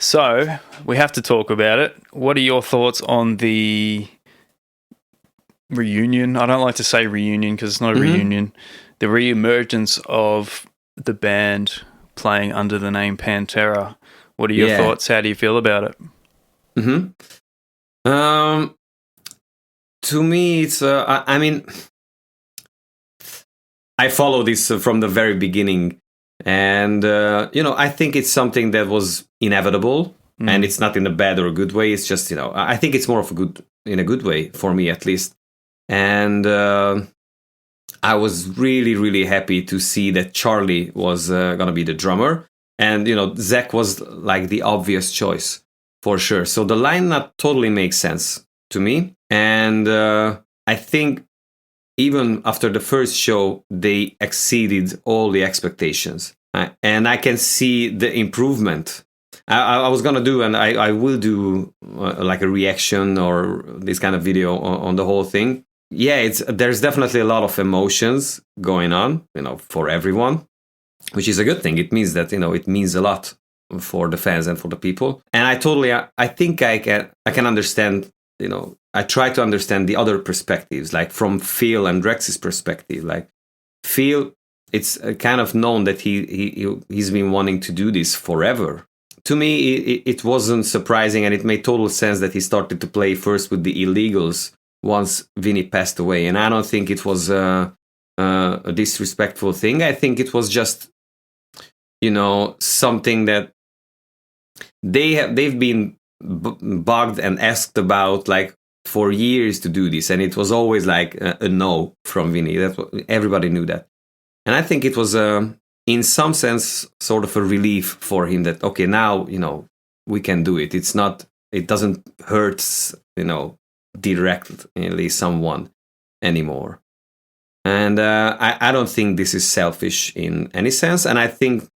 So we have to talk about it. What are your thoughts on the reunion? I don't like to say reunion because it's not a reunion. The re-emergence of the band playing under the name Pantera. What are your thoughts? How do you feel about it? To me, it's. I mean, I follow this from the very beginning, and I think it's something that was inevitable, and it's not in a bad or a good way. It's just, I think it's more of in a good way for me at least, and I was really, really happy to see that Charlie was gonna be the drummer, and Zakk was like the obvious choice for sure. So the lineup totally makes sense to me, and I think even after the first show, they exceeded all the expectations. And I can see the improvement. I was going to do, and I will do like a reaction or this kind of video on the whole thing. Yeah, there's definitely a lot of emotions going on, for everyone, which is a good thing. It means that, it means a lot for the fans and for the people. And I think I can understand, I try to understand the other perspectives, like from Phil and Rex's perspective. Like Phil, it's kind of known that he's been wanting to do this forever. To me, it wasn't surprising, and it made total sense that he started to play first with the Illegals once Vinnie passed away. And I don't think it was a disrespectful thing. I think it was just, something that they've been bugged and asked about, like, for years to do this, and it was always like a no from Vinnie. Everybody knew that, and I think it was in some sense sort of a relief for him that, okay, now we can do it. It doesn't hurt directly someone anymore, and I don't think this is selfish in any sense, and I think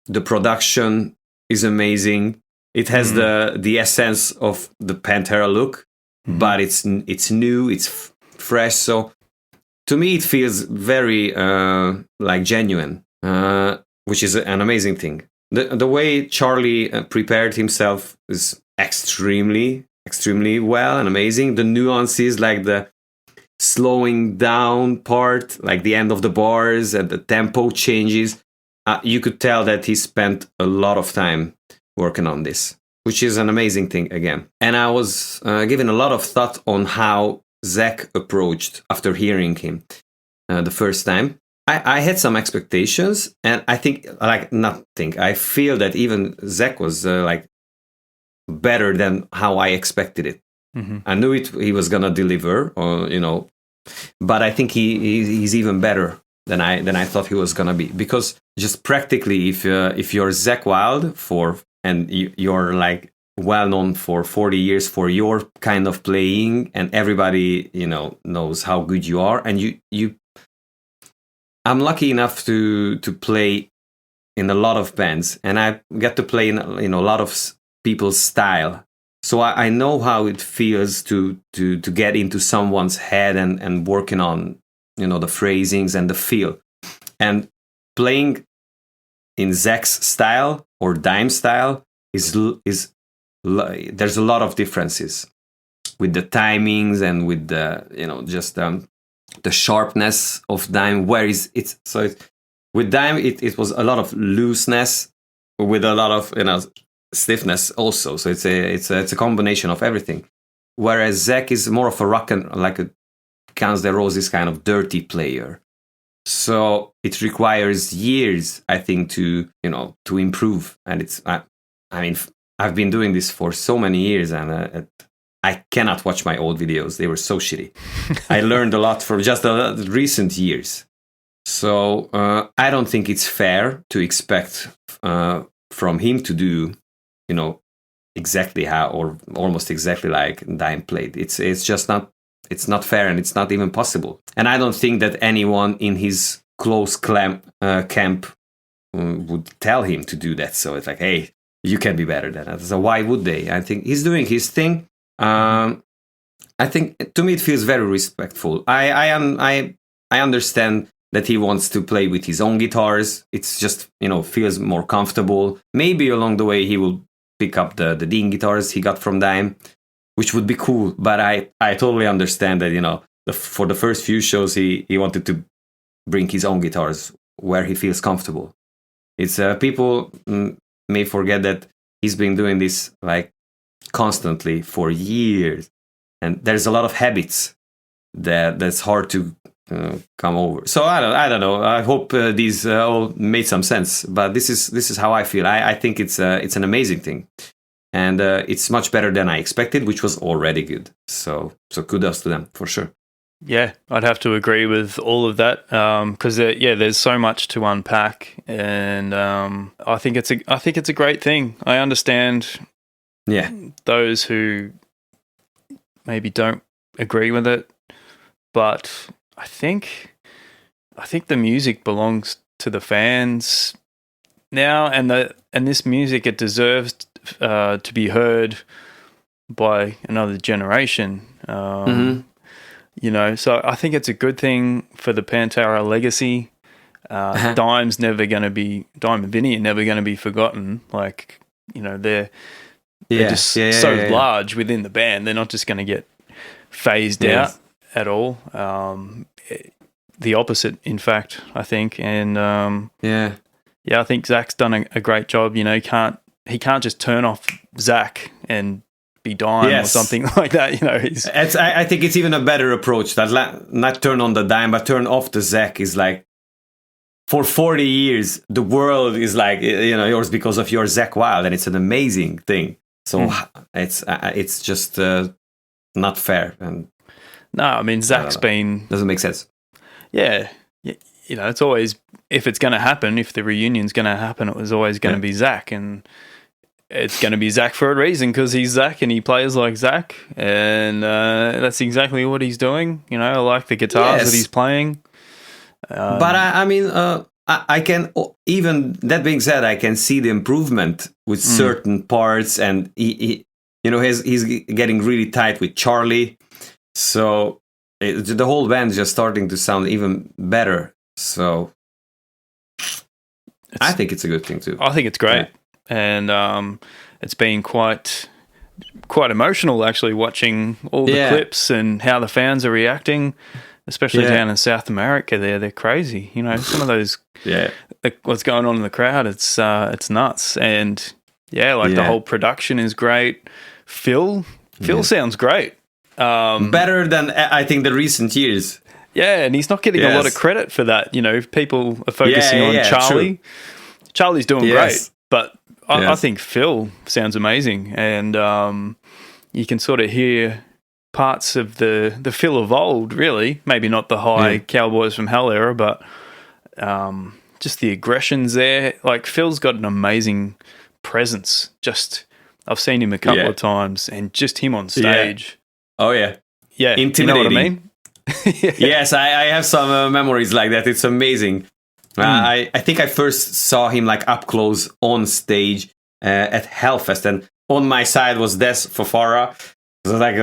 the production is amazing. It has the essence of the Pantera look. But it's new, it's fresh. So to me, it feels very like genuine, which is an amazing thing. The way Charlie prepared himself is extremely, extremely well and amazing. The nuances, like the slowing down part, like the end of the bars and the tempo changes, you could tell that he spent a lot of time working on this, which is an amazing thing again. And I was giving a lot of thought on how Zakk approached after hearing him the first time. I had some expectations, and I think, I feel that even Zakk was better than how I expected it. I knew he was gonna deliver, but I think he's even better than I thought he was gonna be, because just practically, if you're Zakk Wylde and you're like well known for 40 years for your kind of playing, and everybody knows how good you are, and I'm lucky enough to play in a lot of bands, and I get to play in a lot of people's style, so I know how it feels to get into someone's head and working on the phrasings and the feel, and playing in Zakk's style or Dime style is there's a lot of differences with the timings and with the just the sharpness of Dime. With Dime it was a lot of looseness with a lot of stiffness also. So it's a combination of everything. Whereas Zakk is more of a rock and like a Guns N' Roses kind of dirty player. So it requires years, I think, to improve. And I've been doing this for so many years, and I cannot watch my old videos. They were so shitty. I learned a lot from just the recent years. So I don't think it's fair to expect from him to do, exactly how, or almost exactly like Dime played. It's just not. It's not fair, and it's not even possible. And I don't think that anyone in his close camp would tell him to do that. So it's like, hey, you can be better than that. So why would they? I think he's doing his thing. I think, to me, it feels very respectful. I understand that he wants to play with his own guitars. It's just, feels more comfortable. Maybe along the way he will pick up the Dean guitars he got from Dime, which would be cool. But I totally understand that, for the first few shows, he wanted to bring his own guitars where he feels comfortable. It's people may forget that he's been doing this like constantly for years, and there's a lot of habits that's hard to come over. So I don't know. I hope these all made some sense. But this is how I feel. I think it's an amazing thing, and it's much better than I expected, which was already good. So kudos to them for sure. Yeah, I'd have to agree with all of that because there's so much to unpack, and I think it's a great thing. I understand those who maybe don't agree with it, but I think the music belongs to the fans now, and this music, it deserves to be heard by another generation. So I think it's a good thing for the Pantera legacy. Dime and Vinnie are never going to be forgotten. Like, they're just so large within the band. They're not just going to get phased out at all. The opposite, in fact, I think. And I think Zakk's done a great job. He can't just turn off Zakk and be Dime or something like that. I think it's even a better approach that not turn on the Dime, but turn off the Zakk is like, for 40 years, the world is like, yours because of your Zakk Wylde, and it's an amazing thing. So it's just not fair. And no, I mean, Zakk's been... Doesn't make sense. Yeah. It's always, if it's going to happen, if the reunion's going to happen, it was always going to be Zakk, and it's going to be Zakk for a reason, because he's Zakk and he plays like Zakk, and that's exactly what he's doing. I like the guitars that he's playing. But I mean, I can, even that being said, I can see the improvement with certain parts, and he's getting really tight with Charlie. So the whole band is just starting to sound even better. So I think it's a good thing too. I think it's great. And it's been quite emotional, actually, watching all the clips and how the fans are reacting, especially down in South America. They're crazy. Some of those, what's going on in the crowd, it's nuts. And the whole production is great. Phil sounds great. Better than I think the recent years. Yeah, and he's not getting a lot of credit for that. People are focusing on Charlie. True. Charlie's doing great, but I think Phil sounds amazing, and you can sort of hear parts of the Phil of old, really. Maybe not the high Cowboys from Hell era, but just the aggression's there. Like, Phil's got an amazing presence. I've seen him a couple of times, and just him on stage. Oh, yeah. Yeah, intimidating. You know what I mean? Yes, I have some memories like that. It's amazing. I think I first saw him like up close on stage at Hellfest, and on my side was Des Fofara. It was like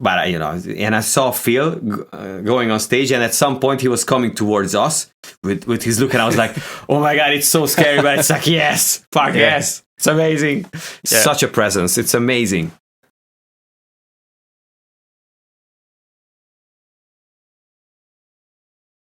and I saw Phil going on stage, and at some point he was coming towards us with his look, and I was like, oh my God, it's so scary, but it's like, yes, fuck yes, it's amazing. Such a presence, it's amazing.